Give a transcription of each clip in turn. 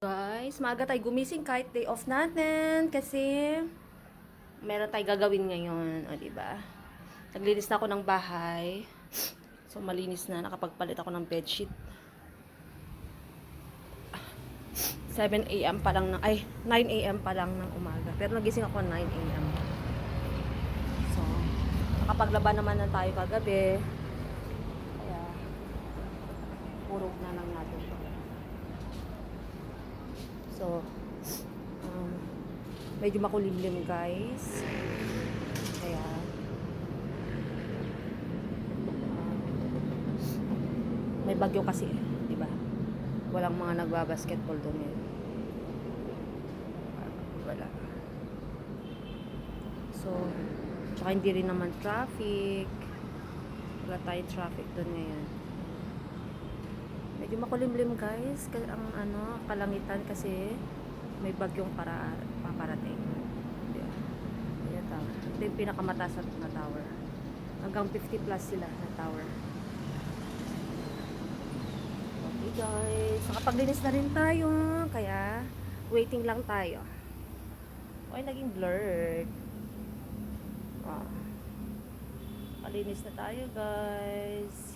Guys, maaga tayo gumising kahit day off natin kasi meron tayong gagawin ngayon, o diba? Naglinis na ako ng bahay. So malinis na, nakapagpalit ako ng bedsheet. 7 AM pa lang 9 AM pa lang ng umaga. Pero nagising ako 9 AM. So, nakapaglaba naman na tayo kagabi. Kaya purog na lang natin. So, medyo makulimlim guys. Kaya, may bagyo kasi, di ba? Walang mga nagba-basketball doon eh. Wala. So, tsaka hindi rin naman traffic. Wala tayong traffic doon ngayon. Medyo makulimlim guys, ang kalangitan kasi may bagyong paparating. Ayan, tower. Ito yung pinakamataas na tower. Hanggang 50 plus sila na tower. Okay guys, nakapaglinis na rin tayo. Kaya, waiting lang tayo. Ay, naging blurred. Malinis na tayo guys.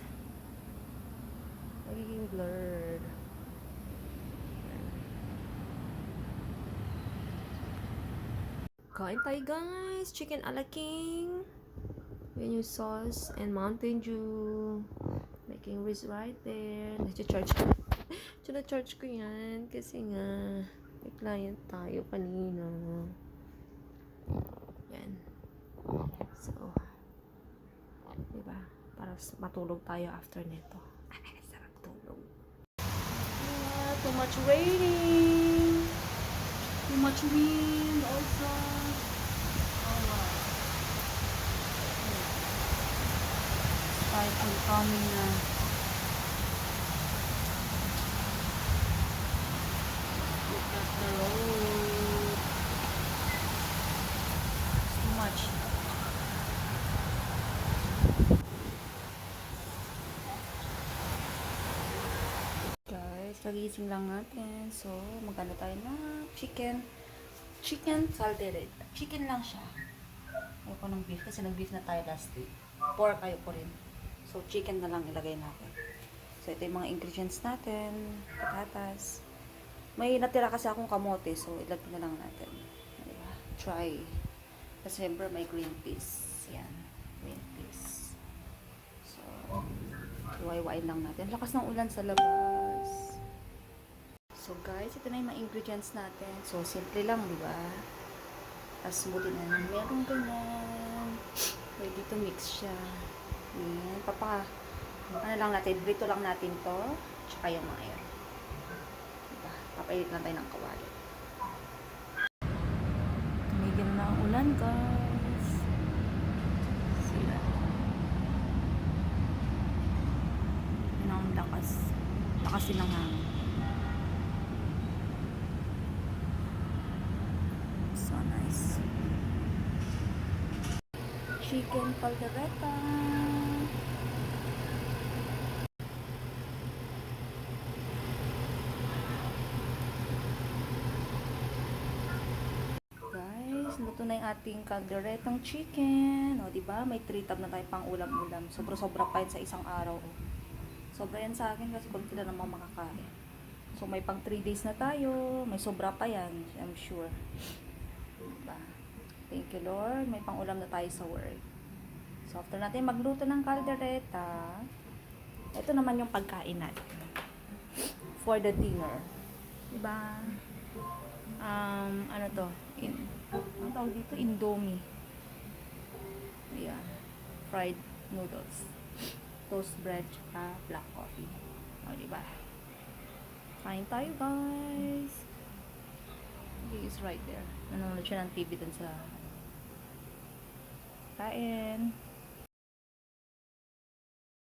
Nagiging blurred. Kain tayo guys. Chicken a la king. Yan yung sauce and Mountain Dew. Making wrist right there. Nag-charge ko. Charge ko yan. Kasi nga, may client tayo kanina. Yan. So, diba? Para matulog tayo after nito. Sarap tulog. Too much raining. Too much wind also. Oh wow. Typhoon coming na. Look at the road. It's too much. Guys, pagising lang natin. So, magkano tayo na chicken caldereta. Chicken lang siya. Ayoko ng beef kasi nag-beef na tayo last week. Pork ayoko rin. So, chicken na lang ilagay natin. So, ito yung mga ingredients natin. Patatas. May natira kasi akong kamote. So, ilagay na lang natin. Diba? Try. Kasi siyempre may green peas. Yan. Green peas. So, iwain lang natin. Lakas ng ulan sa labas. So guys, ito na yung mga ingredients natin. So simple lang, di ba? Tapos buti na meron ganyan. Pwede to mix siya. Yan. Ano lang natin, brito lang natin to. Tsaka yung mga yan. Diba? Papainit lang tayo ng kawali. Tumigil na ang ulan guys. Sila. Yun ang lakas. Lakas din ng hangin. So nice. Chicken caldereta. Guys, luto na yung ating calderetang chicken. O, diba? May 3 tab na tayo pang ulam-ulam. Sobra-sobra pa yun sa isang araw. Sobra yan sa akin kasi kung sila namang makakain. So, may pang 3 days na tayo. May sobra pa yan. I'm sure. Diba? Thank you, Lord. May pang ulam na tayo sa work. So, after natin magluto ng caldereta, ito naman yung pagkain natin. For the dinner. Diba? Ano to? Ano tawag dito? Indomie. Ayan. Fried noodles. Toast bread, black coffee. O, diba? Kain tayo, guys. He is right there. Nanonood siya ng TV dun sa kain.